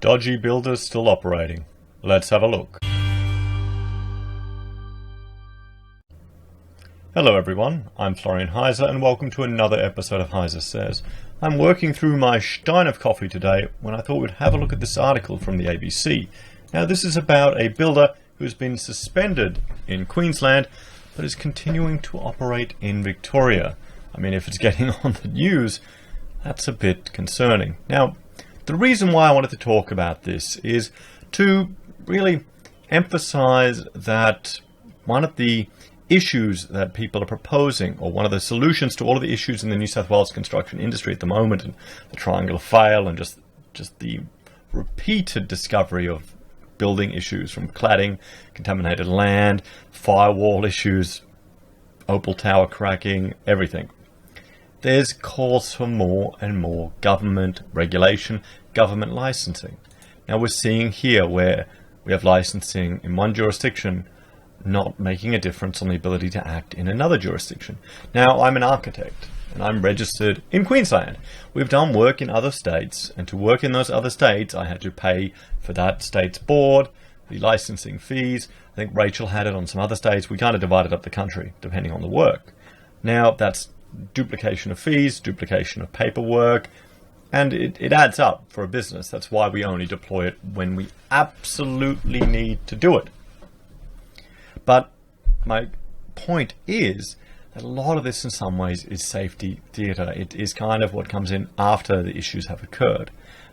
Dodgy builders still operating. Let's have a look. Hello everyone, I'm Florian Heise and welcome to another episode of Heise Says. I'm working through my stein of coffee today when I thought we'd have a look at this article from the ABC. Now this is about a builder who's been suspended in Queensland but is continuing to operate in Victoria. I mean, if it's getting on the news, that's a bit concerning. Now, the reason why I wanted to talk about this is to really emphasize that one of the issues that people are proposing, or one of the solutions to all of the issues in the New South Wales construction industry at the moment, and the triangular fail and just the repeated discovery of building issues from cladding, contaminated land, firewall issues, Opal Tower cracking, everything. There's calls for more and more government regulation, government licensing. Now we're seeing here where we have licensing in one jurisdiction not making a difference on the ability to act in another jurisdiction. Now I'm an architect and I'm registered in Queensland. We've done work in other states, and to work in those other states I had to pay for that state's board, the licensing fees. I think Rachel had it on some other states. We kind of divided up the country depending on the work. Now that's duplication of fees, duplication of paperwork, and it adds up for a business. That's why we only deploy it when we absolutely need to do it. But my point is that a lot of this in some ways is safety theatre. It is kind of what comes in after the issues have occurred.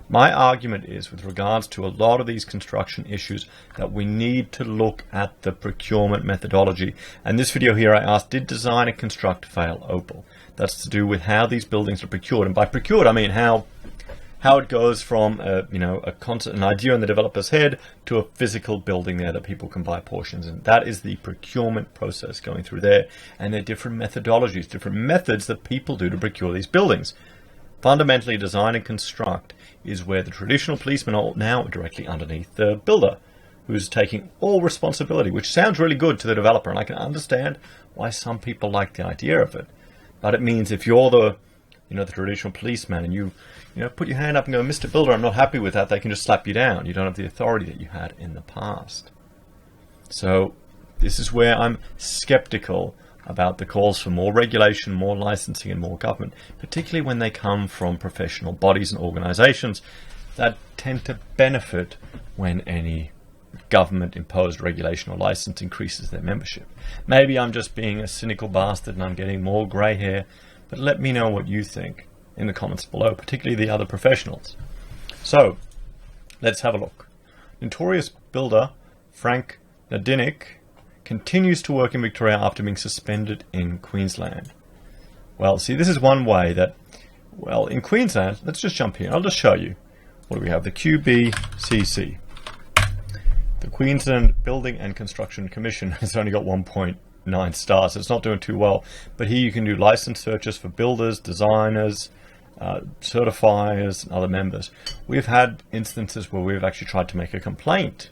My argument is, with regards to a lot of these construction issues, that we need to look at the procurement methodology. And this video here I asked, did design and construct fail Opal? That's to do with how these buildings are procured. And by procured, I mean how it goes from an idea in the developer's head to a physical building there that people can buy portions. And that is the procurement process going through there. And there are different methodologies, different methods that people do to procure these buildings. Fundamentally, design and construct is where the traditional policemen are now directly underneath the builder, who's taking all responsibility, which sounds really good to the developer, and I can understand why some people like the idea of it. But it means if you're the traditional policeman and you put your hand up and go, Mr. Builder, I'm not happy with that, they can just slap you down. You don't have the authority that you had in the past. So this is where I'm skeptical about the calls for more regulation, more licensing, and more government, particularly when they come from professional bodies and organizations that tend to benefit when any government-imposed regulation or license increases their membership. Maybe I'm just being a cynical bastard and I'm getting more grey hair, but let me know what you think in the comments below, particularly the other professionals. So, let's have a look. Notorious builder Frank Nadeem continues to work in Victoria after being suspended in Queensland. Well, see, this is one way that, in Queensland, let's just jump here. I'll just show you. What do we have? The QBCC. The Queensland Building and Construction Commission has only got 1.9 stars. So it's not doing too well. But here you can do license searches for builders, designers, certifiers, and other members. We've had instances where we've actually tried to make a complaint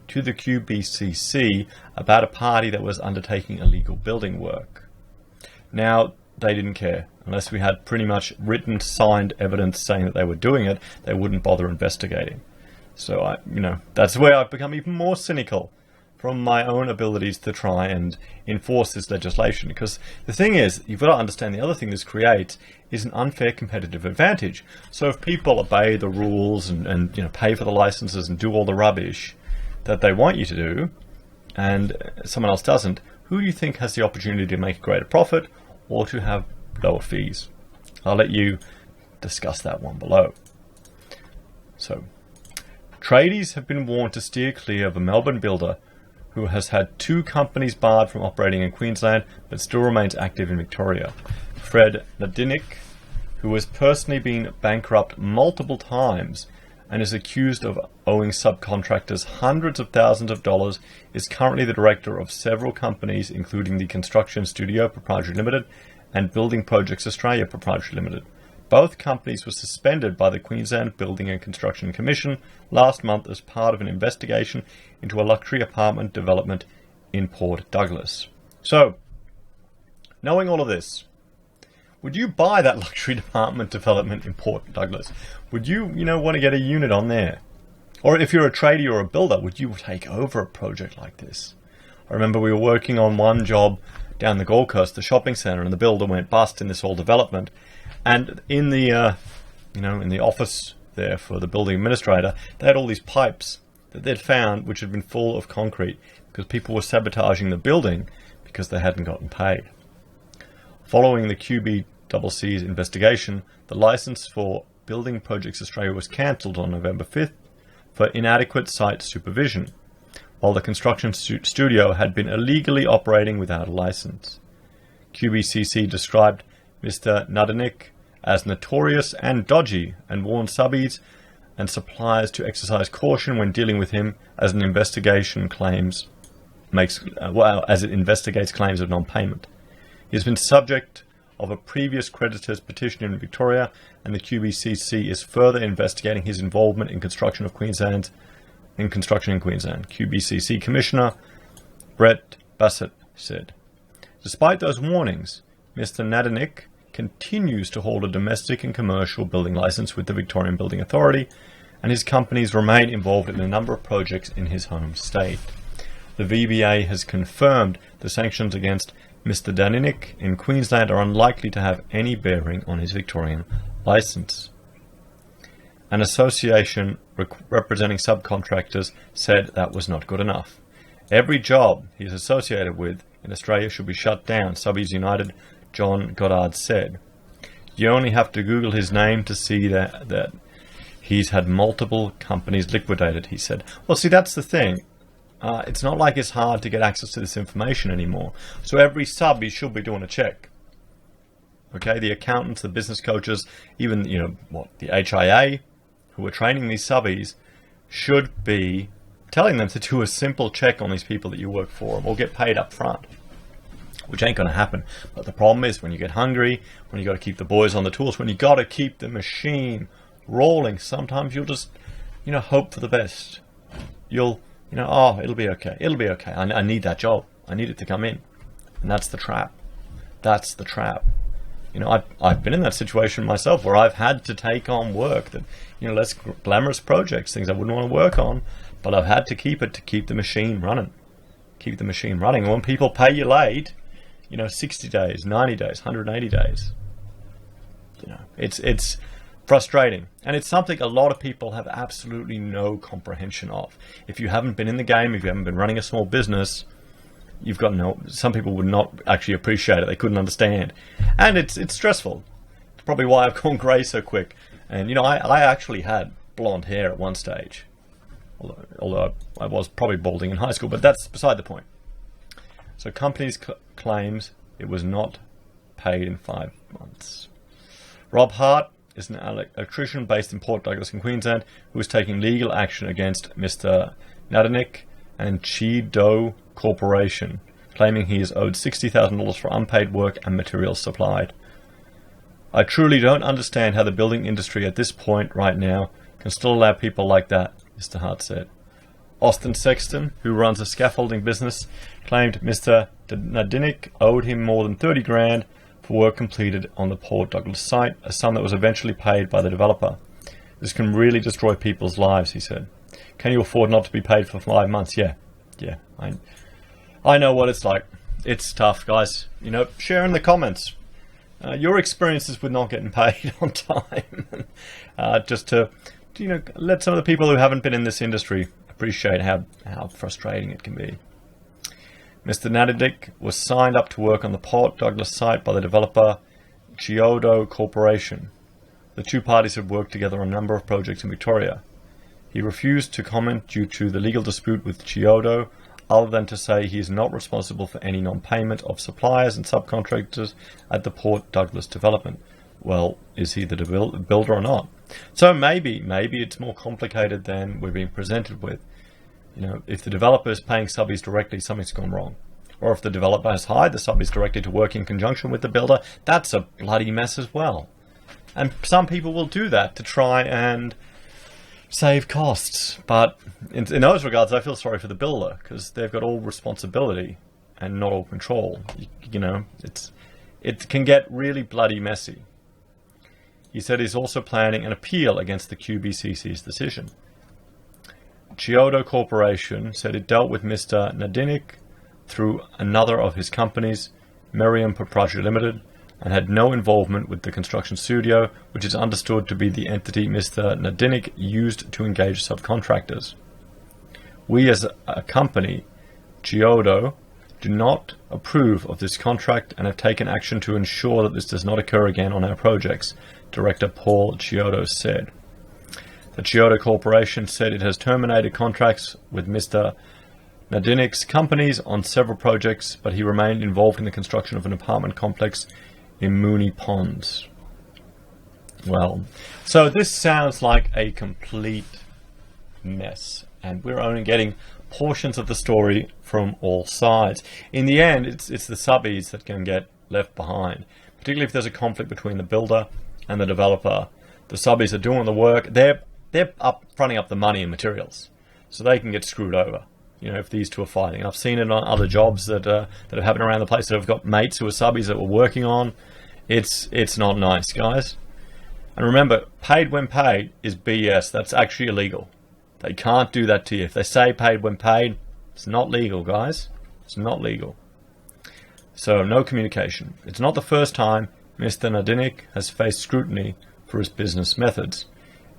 to the QBCC about a party that was undertaking illegal building work. Now, they didn't care. Unless we had pretty much written, signed evidence saying that they were doing it, they wouldn't bother investigating. So, that's where I've become even more cynical from my own abilities to try and enforce this legislation. Because the thing is, you've got to understand, the other thing this creates is an unfair competitive advantage. So if people obey the rules and pay for the licenses and do all the rubbish that they want you to do, and someone else doesn't, who do you think has the opportunity to make a greater profit or to have lower fees? I'll let you discuss that one below. So, tradies have been warned to steer clear of a Melbourne builder who has had 2 companies barred from operating in Queensland but still remains active in Victoria. Fred Nadeem, who has personally been bankrupt multiple times and is accused of owing subcontractors hundreds of thousands of dollars, is currently the director of several companies, including the Construction Studio Proprietary Limited and Building Projects Australia Proprietary Limited. Both companies were suspended by the Queensland Building and Construction Commission last month as part of an investigation into a luxury apartment development in Port Douglas. So, knowing all of this, would you buy that luxury apartment development in Port Douglas? Would you, want to get a unit on there? Or if you're a tradie or a builder, would you take over a project like this? I remember we were working on one job down the Gold Coast, the shopping centre, and the builder went bust in this whole development. And in the, in the office there for the building administrator, they had all these pipes that they'd found which had been full of concrete because people were sabotaging the building because they hadn't gotten paid. Following the QBCC's investigation, the license for Building Projects Australia was cancelled on November 5th for inadequate site supervision, while the construction studio had been illegally operating without a license. QBCC described Mr. Nadeem as notorious and dodgy and warned subbies and suppliers to exercise caution when dealing with him as it investigates claims of non-payment. He has been subject of a previous creditor's petition in Victoria, and the QBCC is further investigating his involvement in construction in Queensland. QBCC Commissioner Brett Bassett said, "Despite those warnings, Mr. Nadeem continues to hold a domestic and commercial building license with the Victorian Building Authority, and his companies remain involved in a number of projects in his home state. The VBA has confirmed the sanctions against Mr. Nadeem in Queensland are unlikely to have any bearing on his Victorian licence." An association representing subcontractors said that was not good enough. "Every job he's associated with in Australia should be shut down," Subbies United John Goddard said. "You only have to Google his name to see that he's had multiple companies liquidated," he said. Well, see, that's the thing. It's not like it's hard to get access to this information anymore. So every subby should be doing a check. Okay, the accountants, the business coaches, even, the HIA, who are training these subbies, should be telling them to do a simple check on these people that you work for or get paid up front, which ain't going to happen. But the problem is when you get hungry, when you got to keep the boys on the tools, when you got to keep the machine rolling, sometimes you'll just, hope for the best. You'll, it'll be okay. It'll be okay. I need that job. I need it to come in. And that's the trap. That's the trap. I've been in that situation myself where I've had to take on work that, less glamorous projects, things I wouldn't want to work on, but I've had to keep it to keep the machine running. Keep the machine running. And when people pay you late, 60 days, 90 days, 180 days, it's frustrating. And it's something a lot of people have absolutely no comprehension of. If you haven't been in the game, if you haven't been running a small business, some people would not actually appreciate it. They couldn't understand. And it's stressful. It's probably why I've gone grey so quick. And, I actually had blonde hair at one stage. Although I was probably balding in high school, but that's beside the point. So companies claims it was not paid in 5 months. Rob Hart is an electrician based in Port Douglas in Queensland who is taking legal action against Mr. Nadeem and Chido Corporation, claiming he is owed $60,000 for unpaid work and materials supplied. "I truly don't understand how the building industry at this point right now can still allow people like that," Mr. Hart said. Austin Sexton, who runs a scaffolding business, claimed Mr. Nadeem owed him more than $30,000 for work completed on the Port Douglas site, a sum that was eventually paid by the developer. "This can really destroy people's lives," he said. "Can you afford not to be paid for 5 months? Yeah. I know what it's like. It's tough, guys. Share in the comments your experiences with not getting paid on time. Just to, let some of the people who haven't been in this industry appreciate how frustrating it can be. Mr. Nadeem was signed up to work on the Port Douglas site by the developer Chido Corporation. The two parties have worked together on a number of projects in Victoria. He refused to comment due to the legal dispute with Chido, other than to say he is not responsible for any non-payment of suppliers and subcontractors at the Port Douglas development. Well, is he the builder or not? So maybe it's more complicated than we're being presented with. If the developer is paying subbies directly, something's gone wrong. Or if the developer has hired the subbies directly to work in conjunction with the builder, that's a bloody mess as well. And some people will do that to try and save costs. But in those regards, I feel sorry for the builder because they've got all responsibility and not all control. It can get really bloody messy. He said he's also planning an appeal against the QBCC's decision. Chiodo Corporation said it dealt with Mr. Nadeem through another of his companies, Meriam Proprietary Limited, and had no involvement with the construction studio, which is understood to be the entity Mr. Nadeem used to engage subcontractors. We as a company, Chiodo, do not approve of this contract and have taken action to ensure that this does not occur again on our projects, Director Paul Chiodo said. The Chiodo Corporation said it has terminated contracts with Mr. Nadeem's companies on several projects, but he remained involved in the construction of an apartment complex in Mooney Ponds. Well, so this sounds like a complete mess, and we're only getting portions of the story from all sides. In the end, it's the subbies that can get left behind, particularly if there's a conflict between the builder and the developer. The subbies are doing the work. They're fronting up the money and materials, so they can get screwed over. You know, if these two are fighting. And I've seen it on other jobs that have happened around the place that have got mates who are subbies that we're working on. It's not nice, guys. And remember, paid when paid is BS. That's actually illegal. They can't do that to you. If they say paid when paid, it's not legal, guys. It's not legal. So, no communication. It's not the first time Mr. Nadeem has faced scrutiny for his business methods.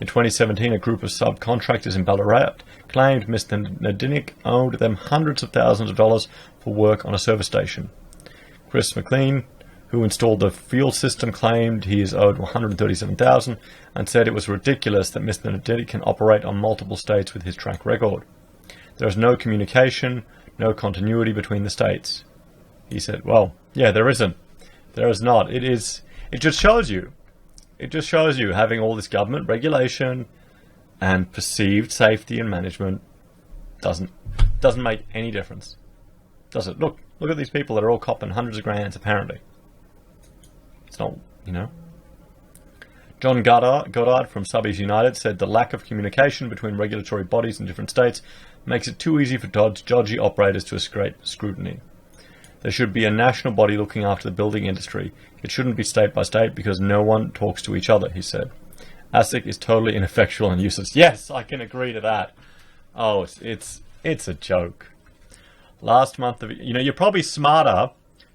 In 2017, a group of subcontractors in Ballarat claimed Mr. Nadeem owed them hundreds of thousands of dollars for work on a service station. Chris McLean, who installed the field system, claimed he is owed $137,000 and said it was ridiculous that Mr. Nadeem can operate on multiple states with his track record. There is no communication, no continuity between the states. He said, well, yeah, there isn't. There is not. It just shows you. It just shows you having all this government regulation and perceived safety and management doesn't make any difference, does it? Look at these people that are all copping hundreds of grands, apparently. It's not, you know. John Goddard from Subbies United said the lack of communication between regulatory bodies in different states makes it too easy for dodgy operators to escape scrutiny. There should be a national body looking after the building industry. It shouldn't be state by state because no one talks to each other, he said. ASIC is totally ineffectual and useless. Yes, I can agree to that. Oh, it's a joke. Last month, you're probably smarter.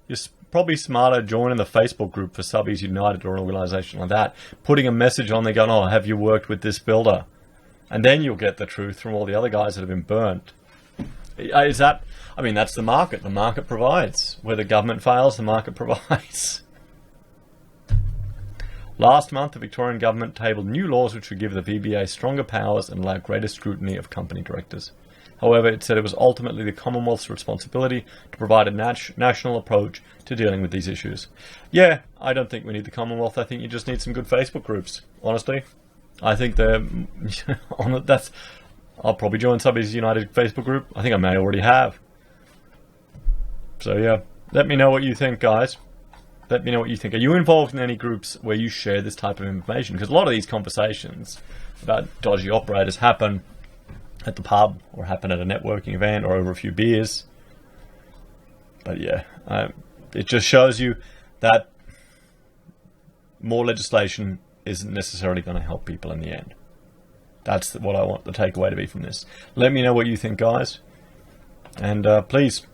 You're probably smarter joining the Facebook group for Subbies United or an organisation like that, putting a message on there going, oh, have you worked with this builder? And then you'll get the truth from all the other guys that have been burnt. Is that... I mean, that's the market. The market provides. Where the government fails, the market provides. Last month, the Victorian government tabled new laws which would give the VBA stronger powers and allow greater scrutiny of company directors. However, it said it was ultimately the Commonwealth's responsibility to provide a national approach to dealing with these issues. Yeah, I don't think we need the Commonwealth. I think you just need some good Facebook groups, honestly. I think I'll probably join Subbies United Facebook group. I think I may already have. So yeah, let me know what you think, guys. Let me know what you think. Are you involved in any groups where you share this type of information? Because a lot of these conversations about dodgy operators happen at the pub or happen at a networking event or over a few beers. But yeah, it just shows you that more legislation isn't necessarily going to help people in the end. That's what I want the takeaway to be from this. Let me know what you think, guys. And please...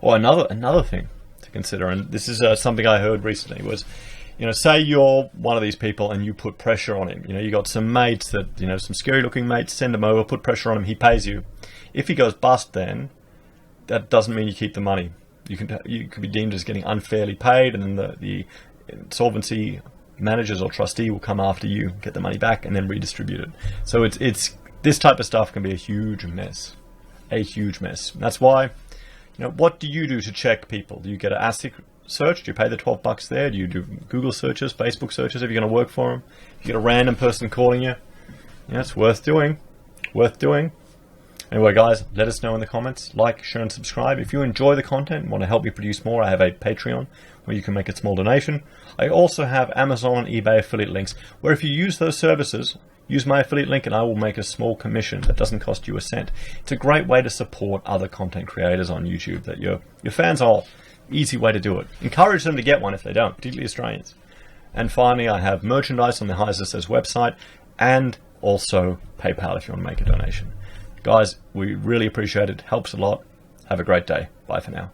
Or another thing to consider, and this is something I heard recently, was, say you're one of these people and you put pressure on him. You got some mates that, some scary looking mates, send him over, put pressure on him, he pays you. If he goes bust then, that doesn't mean you keep the money. You could be deemed as getting unfairly paid, and then the insolvency managers or trustee will come after you, get the money back, and then redistribute it. So it's this type of stuff can be a huge mess. A huge mess. That's why... what do you do to check people? Do you get an ASIC search? Do you pay the $12 there? Do you do Google searches, Facebook searches if you're going to work for them? If you get a random person calling you, it's worth doing. Worth doing. Anyway, guys, let us know in the comments. Like, share, and subscribe. If you enjoy the content and want to help me produce more, I have a Patreon where you can make a small donation. I also have Amazon and eBay affiliate links where if you use those services, use my affiliate link and I will make a small commission that doesn't cost you a cent. It's a great way to support other content creators on YouTube that your fans are. Easy way to do it. Encourage them to get one if they don't, particularly Australians. And finally, I have merchandise on the Heise website and also PayPal if you want to make a donation. Guys, we really appreciate it. Helps a lot. Have a great day. Bye for now.